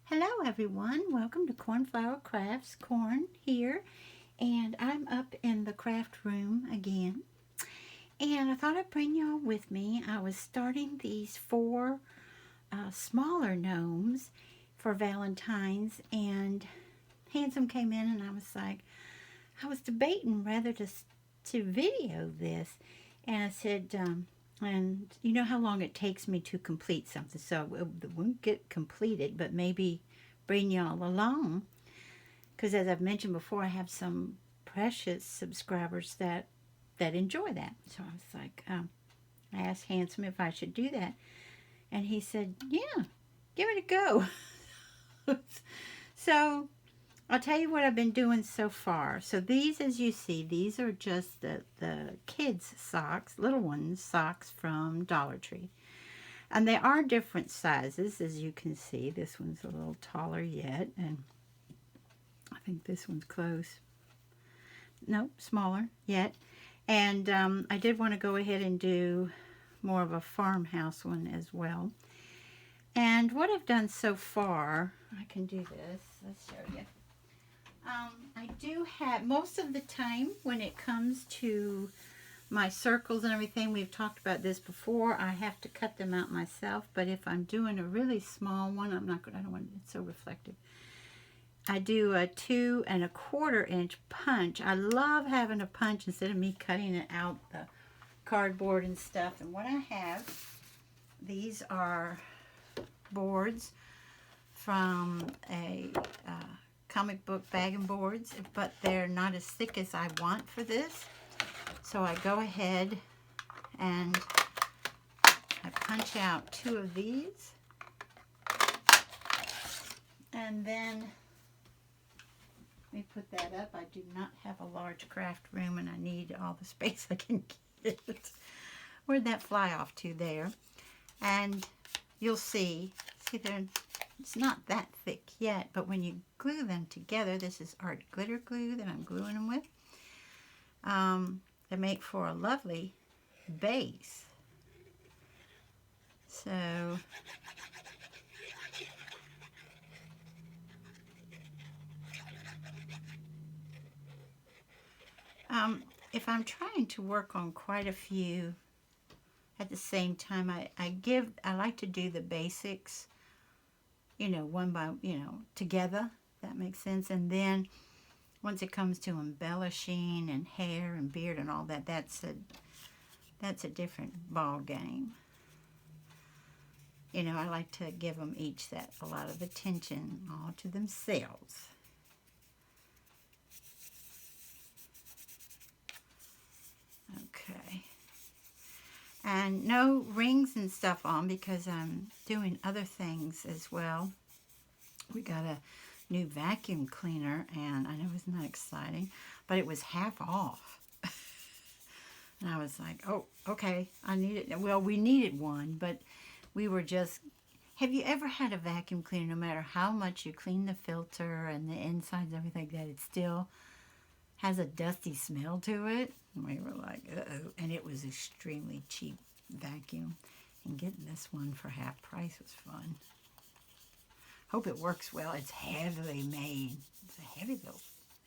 Hello everyone, welcome to Cornflower Crafts. Corn here, and I'm up in the craft room again. And I thought I'd bring y'all with me. I was starting these four smaller gnomes for Valentine's, and Handsome came in, and I was debating whether to video this, and I said, and you know how long it takes me to complete something, so it won't get completed, but maybe bring y'all along, because as I've mentioned before, I have some precious subscribers that enjoy that. So I was like, I asked Handsome if I should do that, and he said, yeah, give it a go. So I'll tell you what I've been doing so far. So these, as you see, these are just the kids' socks, little ones' socks from Dollar Tree. And they are different sizes, as you can see. This one's a little taller yet, and I think this one's close. Nope, smaller yet. And I did want to go ahead and do more of a farmhouse one as well. And what I've done so far, I can do this. Let's show you. I do have, most of the time when it comes to my circles and everything, we've talked about this before, I have to cut them out myself. But if I'm doing a really small one, I don't want it so reflective. I do a 2 1/4 inch punch. I love having a punch instead of me cutting it out the cardboard and stuff. And what I have, these are boards from a comic book bagging boards, but they're not as thick as I want for this. So I go ahead and I punch out 2 of these, and then let me put that up. I do not have a large craft room, and I need all the space I can get. Where'd that fly off to there? And you'll see there, it's not that thick yet, but when you glue them together, this is art glitter glue that I'm gluing them with. They make for a lovely base. So if I'm trying to work on quite a few at the same time, I like to do the basics, one by, together. That makes sense. And then once it comes to embellishing and hair and beard and all that, that's a different ball game. I like to give them each a lot of attention all to themselves. Okay. And no rings and stuff on because I'm doing other things as well. We got a new vacuum cleaner, and I know it's not exciting, but it was half off. And I was like, oh, okay, I need it. Well, we needed one, but we were just, have you ever had a vacuum cleaner, no matter how much you clean the filter and the insides and everything like that, it still has a dusty smell to it? And we were like, uh-oh. And it was extremely cheap vacuum. And getting this one for half price was fun. Hope it works well. It's heavily made. It's a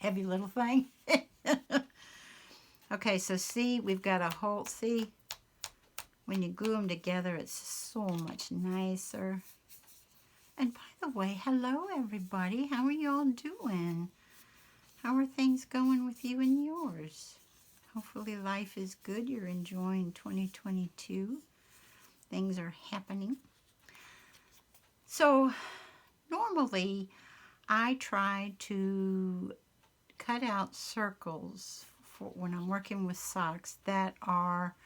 heavy little thing. Okay, so see, we've got a whole, see, when you glue them together, it's so much nicer. And by the way, hello everybody. How are y'all doing? How are things going with you and yours? Hopefully life is good. You're enjoying 2022. Things are happening. So normally I try to cut out circles for when I'm working with socks that are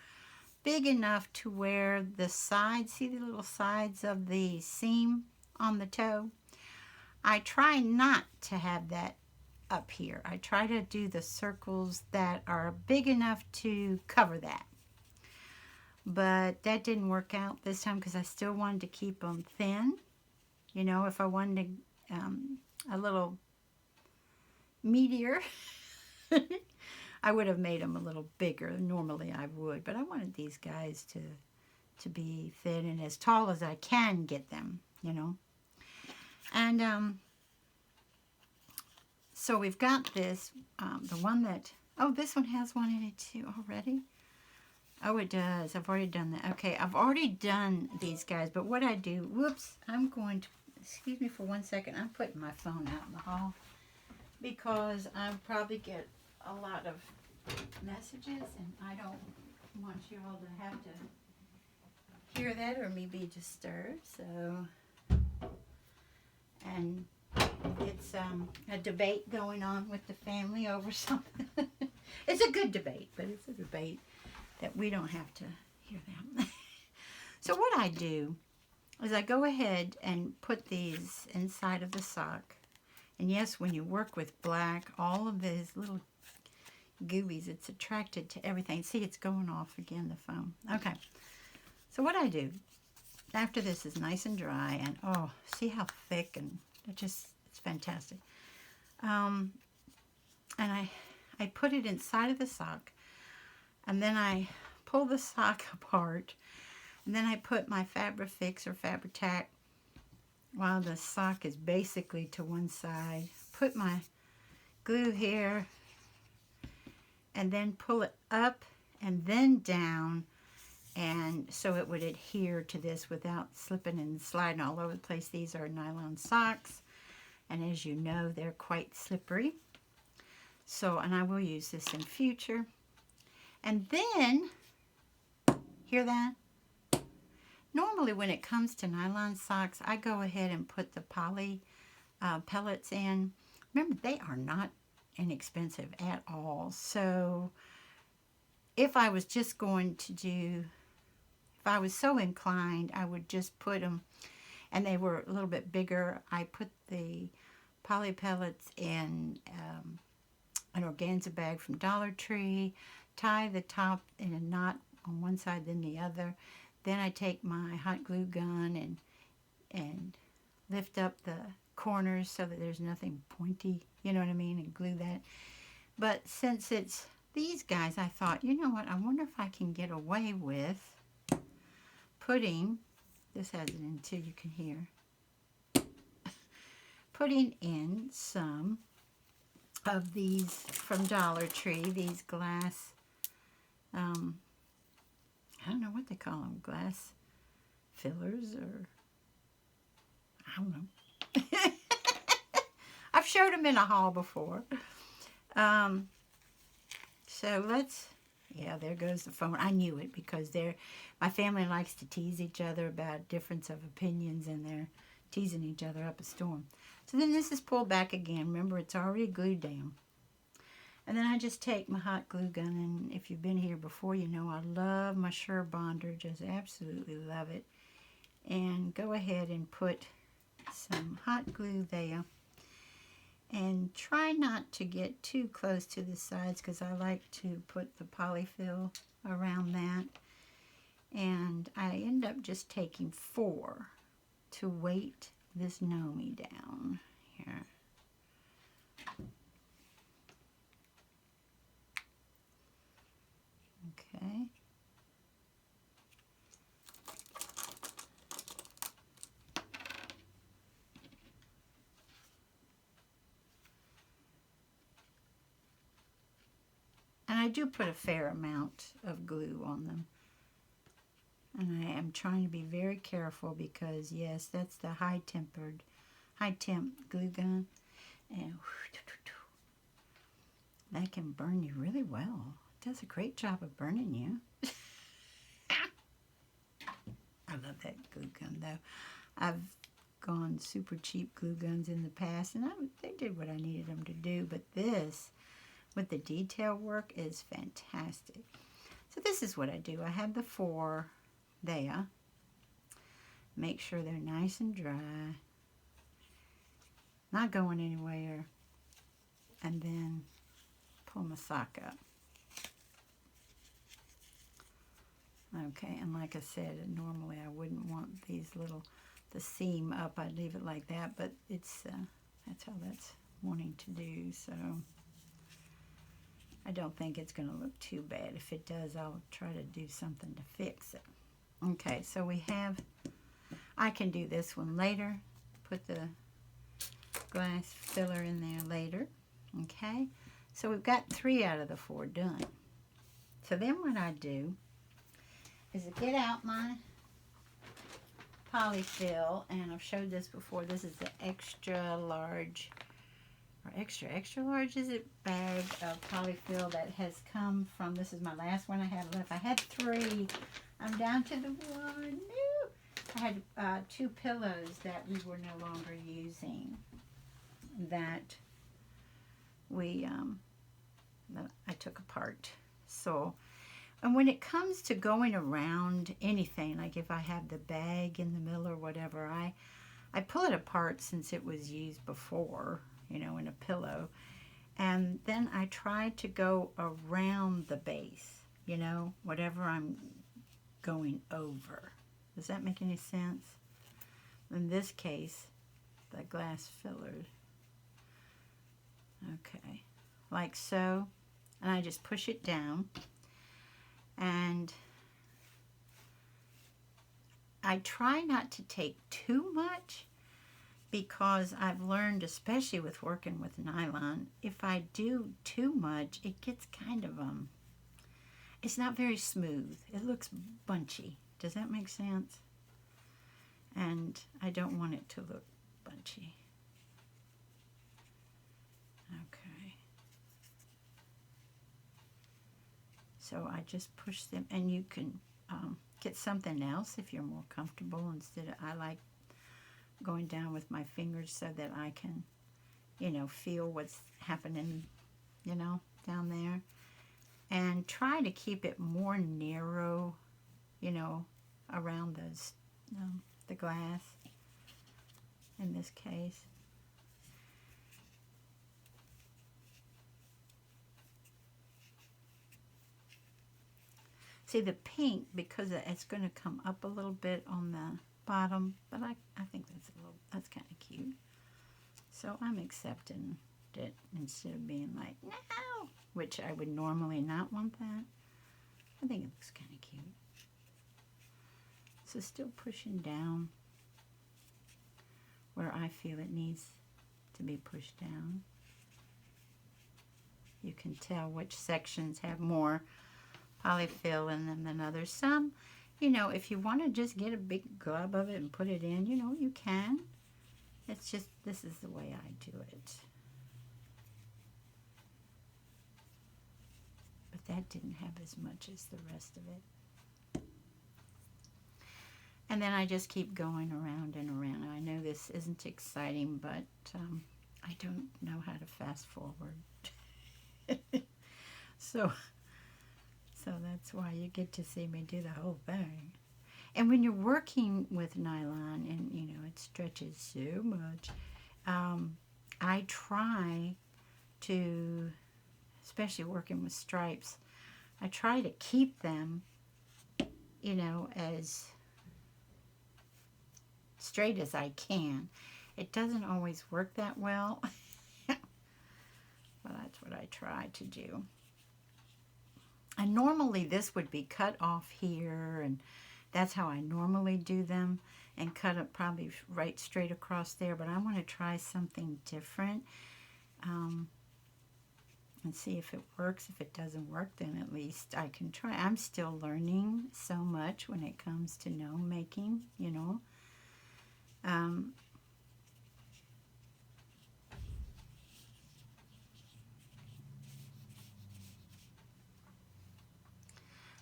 big enough to where the sides, see the little sides of the seam on the toe? I try not to have that up here. I try to do the circles that are big enough to cover that. But that didn't work out this time because I still wanted to keep them thin. If I wanted a little meatier, I would have made them a little bigger. Normally I would, but I wanted these guys to be thin and as tall as I can get them, And so we've got this, the one that, oh, this one has one in it too already. Oh, it does. I've already done that. Okay, I've already done these guys, but what I do, whoops, I'm going to, excuse me for 1 second. I'm putting my phone out in the hall because I probably get a lot of messages and I don't want you all to have to hear that or me be disturbed. So, and it's a debate going on with the family over something. It's a good debate, but it's a debate that we don't have to hear them. So what I do is I go ahead and put these inside of the sock. And yes, when you work with black, all of these little goobies, it's attracted to everything. See, it's going off again, the phone. Okay. So what I do, after this is nice and dry, and oh, see how thick, and it's fantastic. And I put it inside of the sock, and then I pull the sock apart, and then I put my Fabrifix or Fabri-Tac while the sock is basically to one side. Put my glue here, and then pull it up and then down, and so it would adhere to this without slipping and sliding all over the place. These are nylon socks, and as you know, they're quite slippery. So, and I will use this in future. And then, hear that? Normally when it comes to nylon socks, I go ahead and put the poly pellets in. Remember, they are not inexpensive at all. So if I was just going to do, if I was so inclined, I would just put them, and they were a little bit bigger. I put the poly pellets in an organza bag from Dollar Tree, tie the top in a knot on one side then the other. Then I take my hot glue gun and lift up the corners so that there's nothing pointy, you know what I mean, and glue that. But since it's these guys, I thought, you know what, I wonder if I can get away with putting, this has it in too, you can hear, putting in some of these from Dollar Tree, these glass, I don't know what they call them, glass fillers, or I don't know. I've showed them in a haul before. So let's, yeah, there goes the phone. I knew it because my family likes to tease each other about difference of opinions, and they're teasing each other up a storm. So then this is pulled back again. Remember, it's already glued down. And then I just take my hot glue gun, and if you've been here before, you know I love my Sure Bonder, just absolutely love it. And go ahead and put some hot glue there. And try not to get too close to the sides because I like to put the polyfill around that. And I end up just taking 4 to weight this Gnome down here. Okay. And I do put a fair amount of glue on them. And I am trying to be very careful because, yes, that's the high temp glue gun. And that can burn you really well. It does a great job of burning you. I love that glue gun, though. I've gone super cheap glue guns in the past, and they did what I needed them to do. But this, with the detail work, is fantastic. So this is what I do. I have the 4 there. Make sure they're nice and dry. Not going anywhere. And then pull my sock up. Okay, and like I said, normally I wouldn't want these the seam up. I'd leave it like that, but it's that's how that's wanting to do. So I don't think it's going to look too bad. If it does, I'll try to do something to fix it. Okay, so we have, I can do this one later. Put the glass filler in there later. Okay, so we've got 3 out of the 4 done. So then what I do is I get out my polyfill, and I've showed this before. This is the extra large, or extra large is it, bag of polyfill that has come from, this is my last one I have left. I had 3. I'm down to the 1. I had 2 pillows that we were no longer using that that I took apart. So, and when it comes to going around anything, like if I have the bag in the middle or whatever, I pull it apart since it was used before, you know, in a pillow. And then I try to go around the base, you know, whatever I'm going over. Does that make any sense? In this case, the glass filler. Okay, like so. And I just push it down. And I try not to take too much, because I've learned, especially with working with nylon, if I do too much, it gets kind of, it's not very smooth. It looks bunchy. Does that make sense? And I don't want it to look bunchy. Okay. So I just push them, and you can get something else if you're more comfortable. Instead of, I like going down with my fingers so that I can, you know, feel what's happening, you know, down there. And try to keep it more narrow, you know, around those, the glass in this case. See, the pink, because it's going to come up a little bit on the bottom, but I think that's kind of cute. So I'm accepting it instead of being like, no, which I would normally not want that. I think it looks kind of cute. So still pushing down where I feel it needs to be pushed down. You can tell which sections have more polyfill in them than others. Some, you know, if you want to just get a big glob of it and put it in, you know, you can. It's just, this is the way I do it. But that didn't have as much as the rest of it. And then I just keep going around and around. I know this isn't exciting, but I don't know how to fast forward. So that's why you get to see me do the whole thing. And when you're working with nylon, and you know it stretches so much, I try to, especially working with stripes, I try to keep them, you know, as straight as I can. It doesn't always work that well, but that's what I try to do. And normally this would be cut off here, and that's how I normally do them, and cut it probably right straight across there. But I want to try something different and see if it works. If it doesn't work, then at least I can try. I'm still learning so much when it comes to gnome making, you know.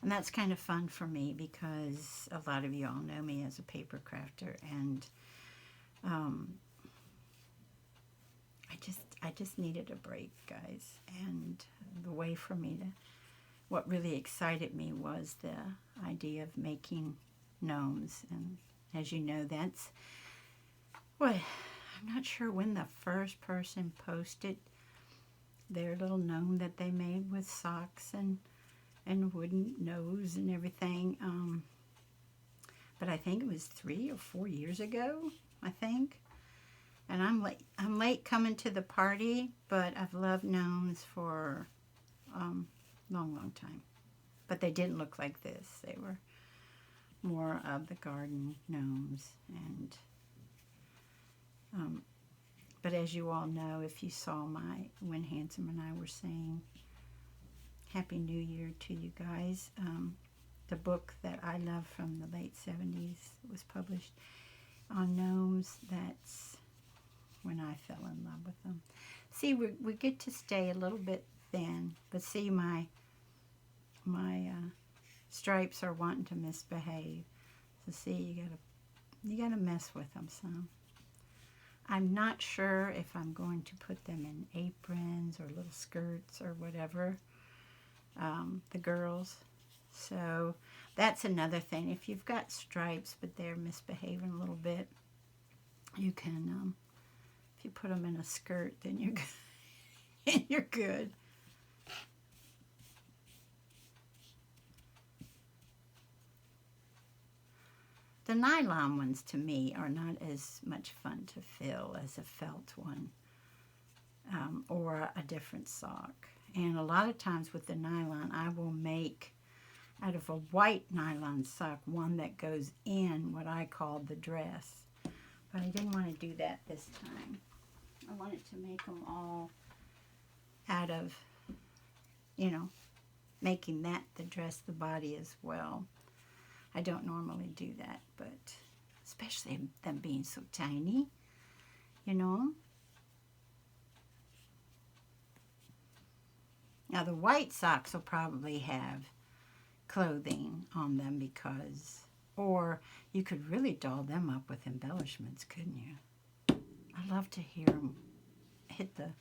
And that's kind of fun for me, because a lot of you all know me as a paper crafter, and I just needed a break, guys. And the way for me to, what really excited me was the idea of making gnomes. And as you know, that's what, I'm not sure when the first person posted their little gnome that they made with socks and wooden nose and everything. But I think it was 3 or 4 years ago, I think. And I'm late coming to the party, but I've loved gnomes for long time. But they didn't look like this. They were more of the garden gnomes, and but But as you all know, if you saw when Handsome and I were saying Happy New Year to you guys, the book that I love from the late 70s was published on gnomes. That's when I fell in love with them. See, we get to stay a little bit thin, but see, my stripes are wanting to misbehave. So see, you gotta mess with them some. I'm not sure if I'm going to put them in aprons or little skirts or whatever, the girls. So that's another thing. If you've got stripes but they're misbehaving a little bit, you can, if you put them in a skirt, then you're good. You're good. The nylon ones to me are not as much fun to fill as a felt one, or a different sock. And a lot of times with the nylon, I will make out of a white nylon sock one that goes in what I call the dress. But I didn't want to do that this time. I wanted to make them all out of, making that the dress, the body as well. I don't normally do that, but especially them being so tiny, Now the white socks will probably have clothing on them or you could really doll them up with embellishments, couldn't you? I love to hear them hit the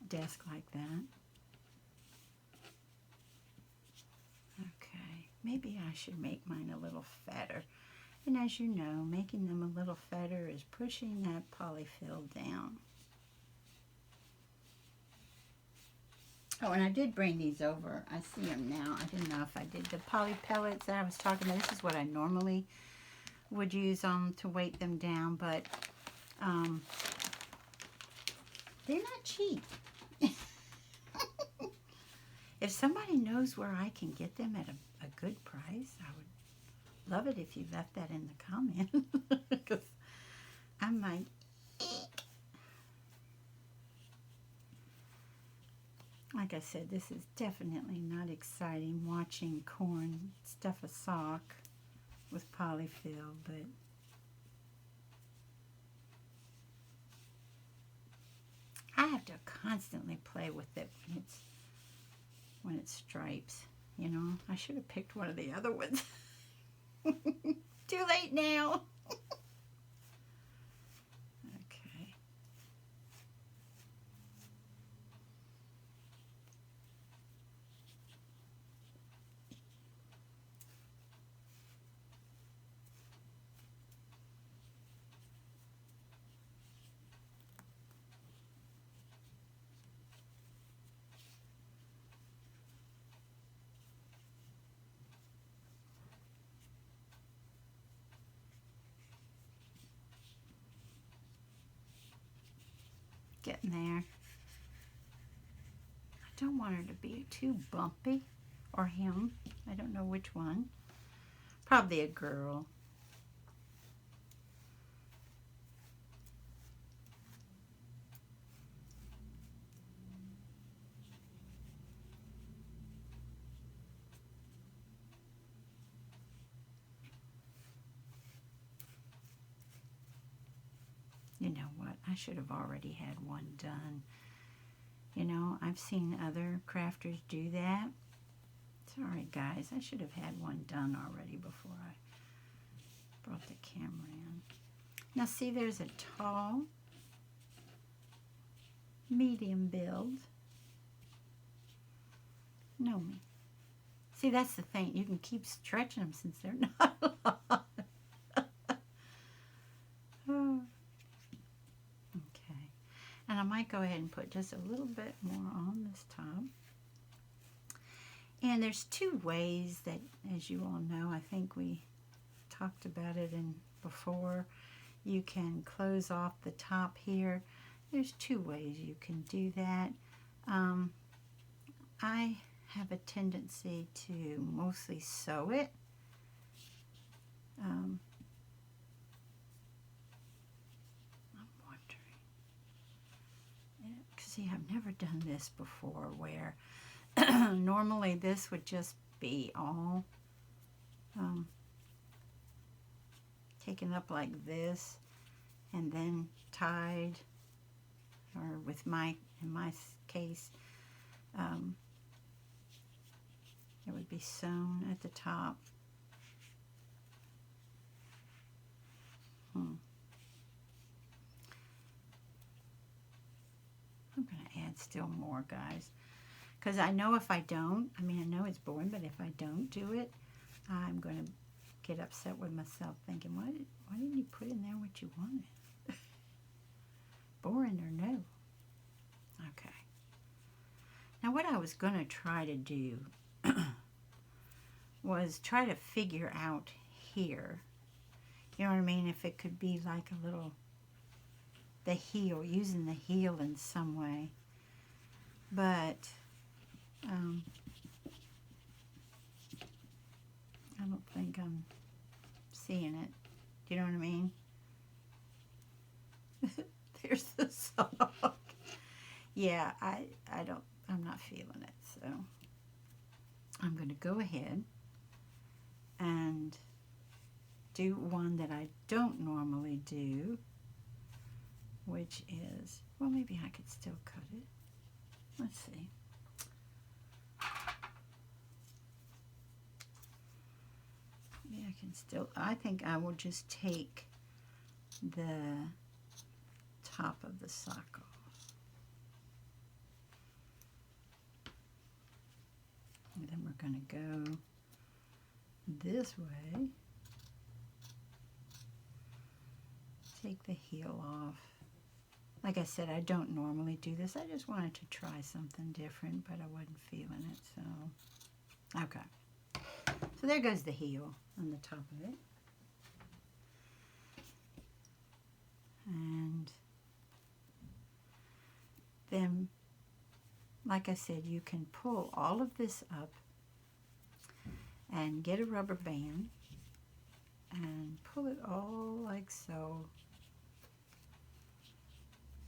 desk like that. Okay, maybe I should make mine a little fatter. And as you know, making them a little fatter is pushing that polyfill down. Oh, and I did bring these over. I see them now. I didn't know if I did. The poly pellets that I was talking about, this is what I normally would use to weight them down, but they're not cheap. If somebody knows where I can get them at a good price, I would love it if you left that in the comments. Because I might. Like I said, this is definitely not exciting watching Corn stuff a sock with polyfill, but I have to constantly play with it when it's stripes. I should have picked one of the other ones. Too late now. Okay. Getting there. I don't want her to be too bumpy, or him. I don't know which one. Probably a girl. You know what? I should have already had one done. I've seen other crafters do that. Sorry, guys. I should have had one done already before I brought the camera in. Now, see, there's a tall, medium build. Gnome. See, that's the thing. You can keep stretching them since they're not long. And I might go ahead and put just a little bit more on this top. And there's two ways that, as you all know, I think we talked about it before, you can close off the top here. There's two ways you can do that. I have a tendency to mostly sew it. I'm wondering. see, I've never done this before where normally this would just be all taken up like this and then tied, or with in my case, it would be sewn at the top. I'm going to add still more, guys, because I know if I don't, I mean, I know it's boring, but if I don't do it, I'm going to get upset with myself thinking, why didn't you put in there what you wanted? Boring or no? Okay. Now what I was going to try to do was try to figure out here, you know what I mean, if it could be like a little, the heel, using the heel in some way. But I don't think I'm seeing it. Do you know what I mean? There's the sock. Yeah, I'm not feeling it, so I'm going to go ahead and do one that I don't normally do, which is, well, maybe I could still cut it. Let's see. Maybe I can still, I think I will just take the top of the sock off. And then we're going to go this way. Take the heel off. Like I said, I don't normally do this. I just wanted to try something different, but I wasn't feeling it, so. Okay. So there goes the heel on the top of it. And then, like I said, you can pull all of this up and get a rubber band and pull it all like so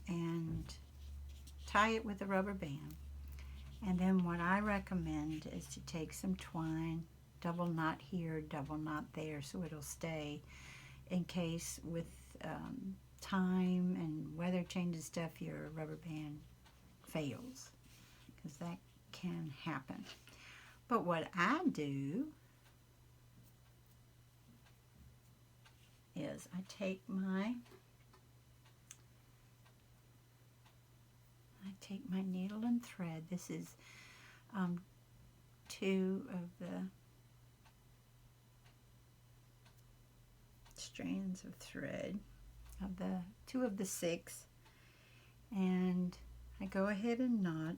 and tie it with a rubber band. And then what I recommend is to take some twine, double knot here, double knot there, so it'll stay in case with time and weather changes stuff, your rubber band fails, because that can happen. But what I do is I take my needle and thread. This is 2 of the strands of thread of the 2 of the 6, and I go ahead and knot.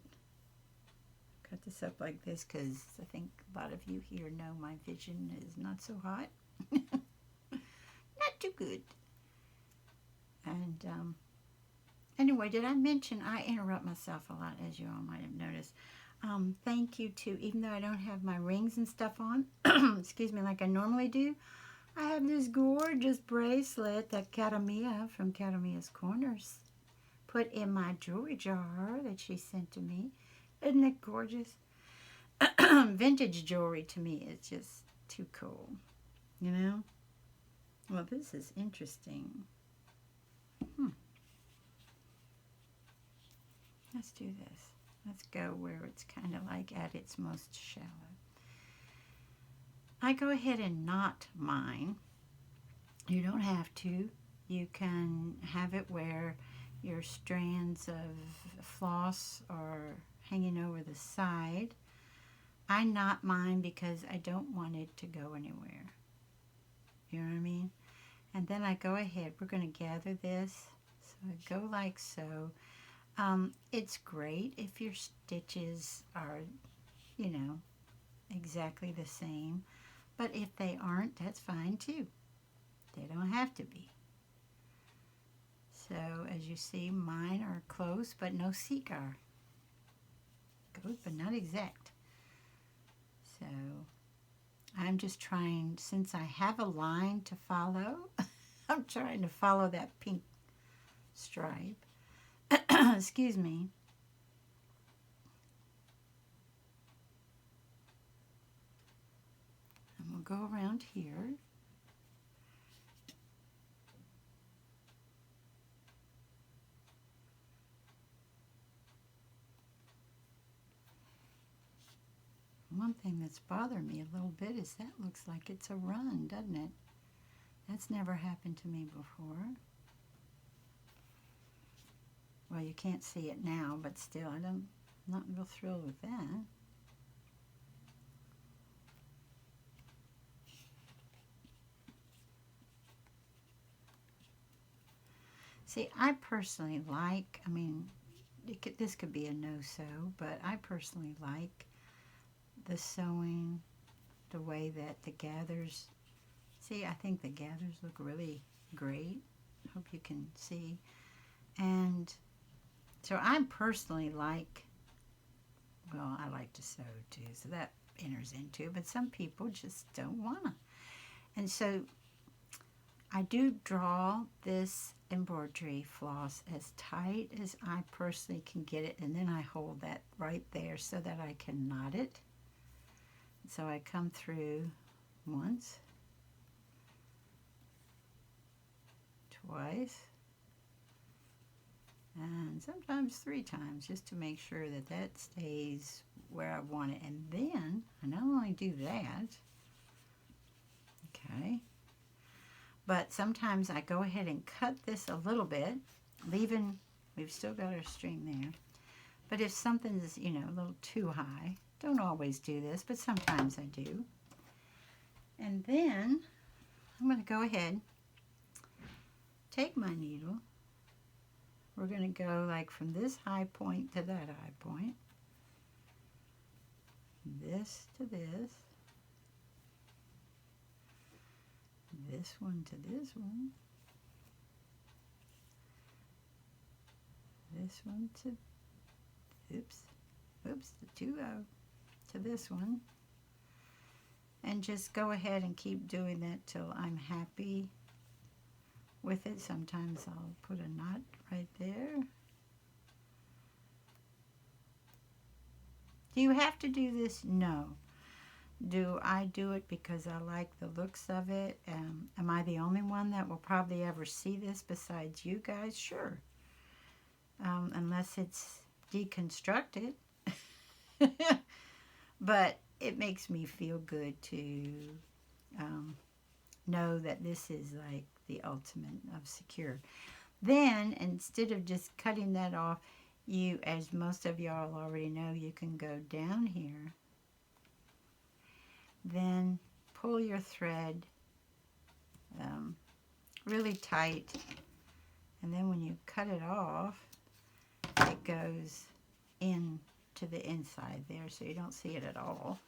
Cut this up like this because I think a lot of you here know my vision is not so hot. Not too good. And anyway, did I mention I interrupt myself a lot, as you all might have noticed. Thank you to, even though I don't have my rings and stuff on, excuse me, like I normally do, I have this gorgeous bracelet that Katamia from Katamia's Corners put in my jewelry jar that she sent to me. Isn't it gorgeous? Vintage jewelry to me is just too cool, you know? Well, this is interesting. Let's do this. Let's go where it's kind of like at its most shallow. I go ahead and knot mine. You don't have to. You can have it where your strands of floss are hanging over the side. I knot mine because I don't want it to go anywhere. You know what I mean? And then I go ahead. We're going to gather this. So I go like so. It's great if your stitches are, you know, exactly the same. But if they aren't, that's fine too. They don't have to be. So as you see, mine are close, but no cigar. Good, but not exact. So I'm just trying, since I have a line to follow, I'm trying to follow that pink stripe. Excuse me. go around here. One thing that's bothered me a little bit is that looks like it's a run, doesn't it? That's never happened to me before. Well, you can't see it now, but still, I'm not real thrilled with that. See, I personally like, I mean, this could be a no-sew, but I personally like the sewing, the way that the gathers, see, I think the gathers look really great. Hope you can see. And so I personally like, well, I like to sew too, so that enters into it, but some people just don't want to. And so I do draw this embroidery floss as tight as I personally can get it, and then I hold that right there so that I can knot it. So I come through once, twice, and sometimes 3 times, just to make sure that that stays where I want it. And then I not only do that, okay, but sometimes I go ahead and cut this a little bit, leaving, we've still got our string there. But if something's, you know, a little too high, don't always do this, but sometimes I do. And then I'm going to go ahead, take my needle. We're going to go like from this high point to that high point. This to this. This one to this one. This one to, the 2-0 to this one. And just go ahead and keep doing that till I'm happy with it. Sometimes I'll put a knot right there. Do you have to do this? No. Do I do it because I like the looks of it? Am I the only one that will probably ever see this besides you guys? Sure. Unless it's deconstructed. But it makes me feel good to know that this is like the ultimate of secure. Then, instead of just cutting that off, you, as most of y'all already know, you can go down here. Then pull your thread really tight. And then when you cut it off, it goes in to the inside there, so you don't see it at all,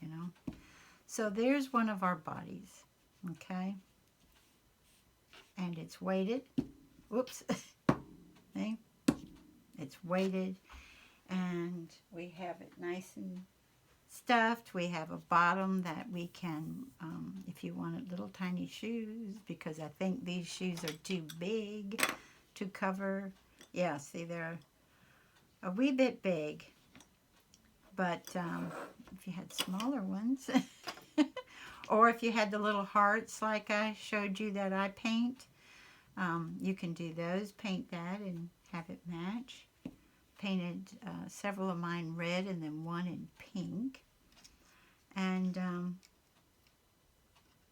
you know. So there's one of our bodies, okay? And it's weighted. Whoops. See? It's weighted, and we have it nice and stuffed. We have a bottom that we can, if you wanted little tiny shoes, because I think these shoes are too big to cover. Yeah, see, they're a wee bit big, but if you had smaller ones, or if you had the little hearts like I showed you that I paint, you can do those, paint that and have it match. Painted several of mine red and then one in pink. And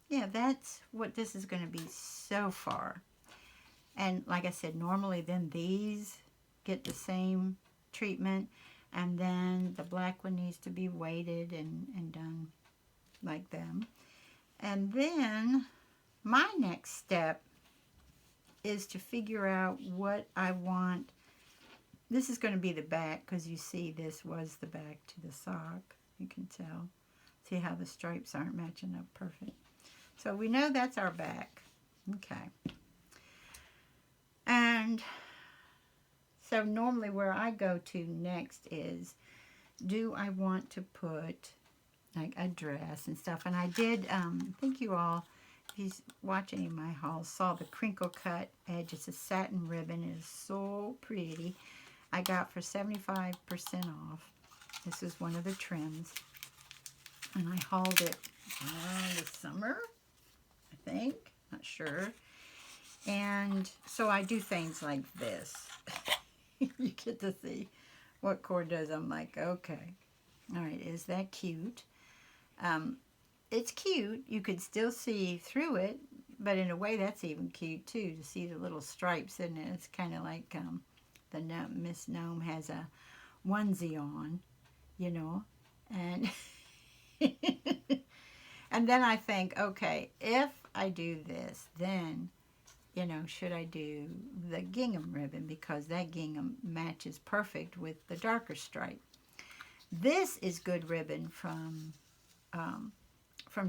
yeah, that's what this is going to be so far. And like I said, normally then these get the same treatment, and then the black one needs to be weighted and done like them. And then my next step is to figure out what I want. This is going to be the back, because you see this was the back to the sock. You can tell. See how the stripes aren't matching up perfect. So we know that's our back. Okay. And so normally where I go to next is, do I want to put like a dress and stuff? And I did, I think you all, if you watch any of my hauls, saw the crinkle cut edge. It's a satin ribbon. It is so pretty. I got for 75% off. This is one of the trims. And I hauled it the summer, I think. Not sure. And so I do things like this. You get to see what cord does. I'm like, okay. All right, is that cute? It's cute. You could still see through it, but in a way that's even cute too, to see the little stripes in it. It's kind of like the Miss Gnome has a onesie on, you know, and and then I think, okay, if I do this, then, you know, should I do the gingham ribbon, because that gingham matches perfect with the darker stripe. This is good ribbon from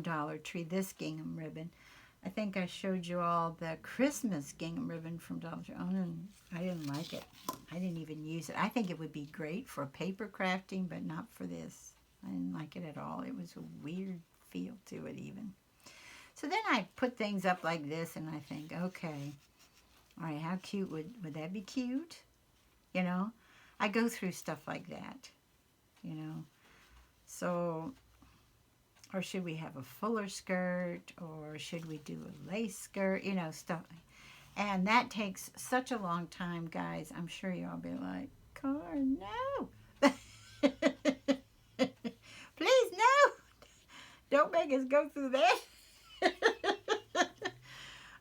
Dollar Tree, this gingham ribbon. I think I showed you all the Christmas gingham ribbon from Dollar Tree. Oh, no, I didn't like it. I didn't even use it. I think it would be great for paper crafting, but not for this. I didn't like it at all. It was a weird feel to it even. So then I put things up like this, and I think, okay, all right, how cute would that be cute? You know, I go through stuff like that, you know. So, or should we have a fuller skirt, or should we do a lace skirt, you know, stuff. And that takes such a long time, guys. I'm sure y'all be like, Corn, no. Please, no. Don't make us go through that.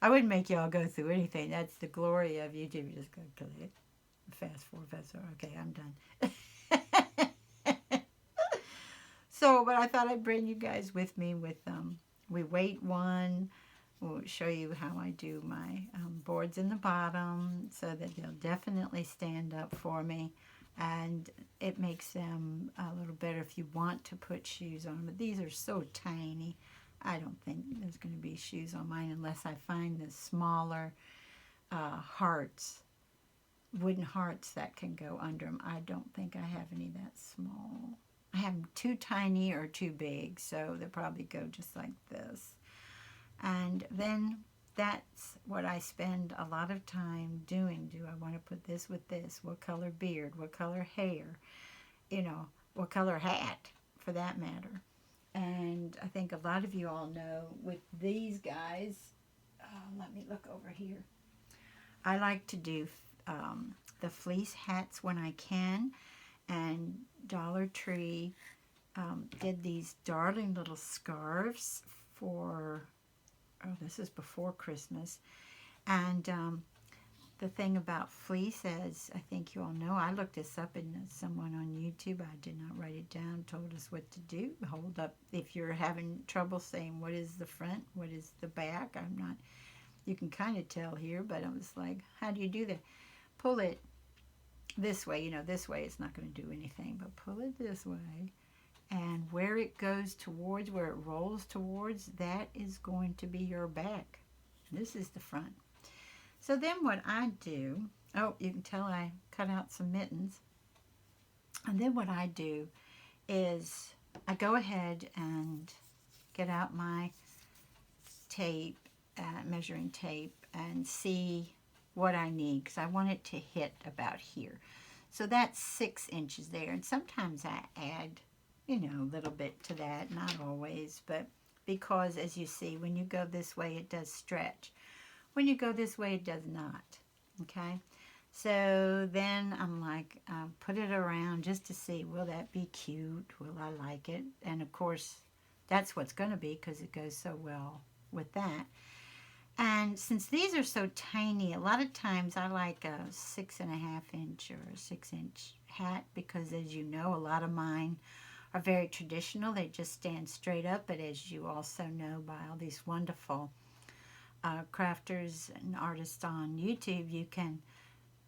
I wouldn't make y'all go through anything. That's the glory of YouTube. You just go click, fast forward, okay, I'm done. So, but I thought I'd bring you guys with me with, we weight one. We'll show you how I do my boards in the bottom so that they'll definitely stand up for me. And it makes them a little better if you want to put shoes on. But these are so tiny. I don't think there's going to be shoes on mine unless I find the smaller hearts, wooden hearts that can go under them. I don't think I have any that small. I have them too tiny or too big, so they'll probably go just like this. And then that's what I spend a lot of time doing. Do I want to put this with this? What color beard? What color hair? You know, what color hat, for that matter. And I think a lot of you all know with these guys, let me look over here. I like to do the fleece hats when I can. And Dollar Tree did these darling little scarves for, oh, this is before Christmas. And the thing about fleece, as I think you all know, I looked this up and someone on YouTube, I did not write it down, told us what to do. Hold up, if you're having trouble saying what is the front, what is the back, I'm not, you can kind of tell here, but I was like, how do you do that? Pull it this way, you know, this way it's not going to do anything, but pull it this way, and where it goes towards, where it rolls towards, that is going to be your back. This is the front. So then what I do, oh, you can tell I cut out some mittens, and then what I do is I go ahead and get out my tape, measuring tape, and see what I need, because I want it to hit about here. So that's 6 inches there, and sometimes I add, you know, a little bit to that, not always, but because as you see, when you go this way it does stretch. When you go this way it does not, okay? So then I'm like, put it around just to see, will that be cute? Will I like it? And of course, that's what's going to be, because it goes so well with that. And since these are so tiny, a lot of times I like a 6.5 inch or a 6 inch hat, because as you know, a lot of mine are very traditional. They just stand straight up. But as you also know by all these wonderful crafters and artists on YouTube, you can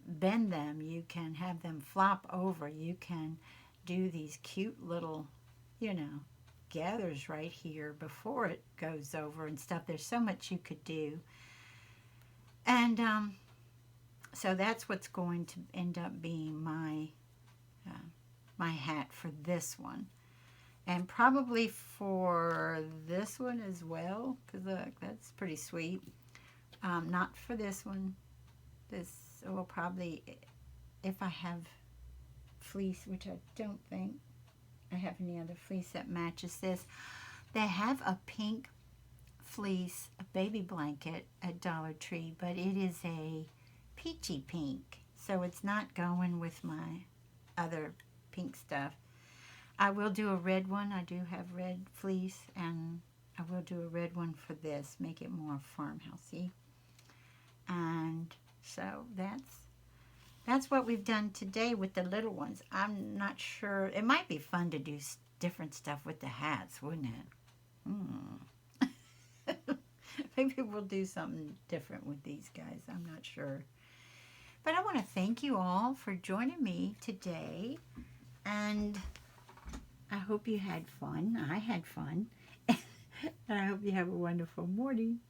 bend them, you can have them flop over, you can do these cute little, you know, gathers right here before it goes over and stuff. There's so much you could do. And so that's what's going to end up being my my hat for this one, and probably for this one as well, because look, that's pretty sweet. Not for this one. This will probably, if I have fleece, which I don't think I have any other fleece that matches this. They have a pink fleece, a baby blanket at Dollar Tree, but it is a peachy pink, so it's not going with my other pink stuff. I will do a red one. I do have red fleece, and I will do a red one for this, make it more farmhousey. And so that's what we've done today with the little ones. I'm not sure. It might be fun to do different stuff with the hats, wouldn't it? Maybe we'll do something different with these guys. I'm not sure. But I want to thank you all for joining me today. And I hope you had fun. I had fun. And I hope you have a wonderful morning,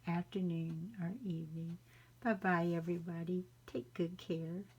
afternoon, or evening. Bye-bye, everybody. Take good care.